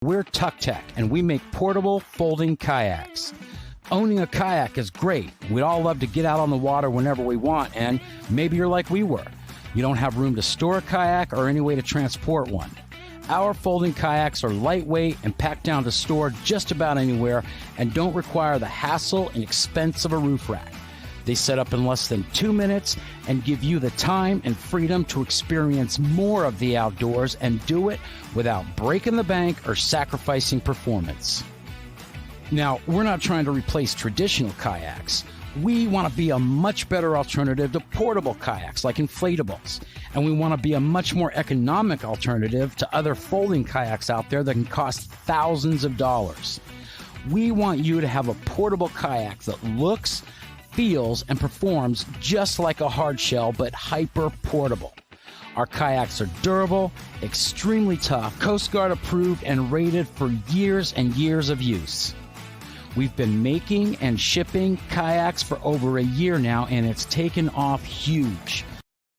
We're Tucktec, and we make portable folding kayaks. Owning a kayak is great. We'd all love to get out on the water whenever we want, and maybe you're like we were. You don't have room to store a kayak or any way to transport one. Our folding kayaks are lightweight and packed down to store just about anywhere and don't require the hassle and expense of a roof rack. They set up in less than 2 minutes and give you the time and freedom to experience more of the outdoors and do it without breaking the bank or sacrificing performance. Now, we're not trying to replace traditional kayaks. We want to be a much better alternative to portable kayaks like inflatables. And we want to be a much more economic alternative to other folding kayaks out there that can cost thousands of dollars. We want you to have a portable kayak that looks, feels, and performs just like a hardshell, but hyper portable. Our kayaks are durable, extremely tough, Coast Guard approved, and rated for years and years of use. We've been making and shipping kayaks for over a year now, and it's taken off huge.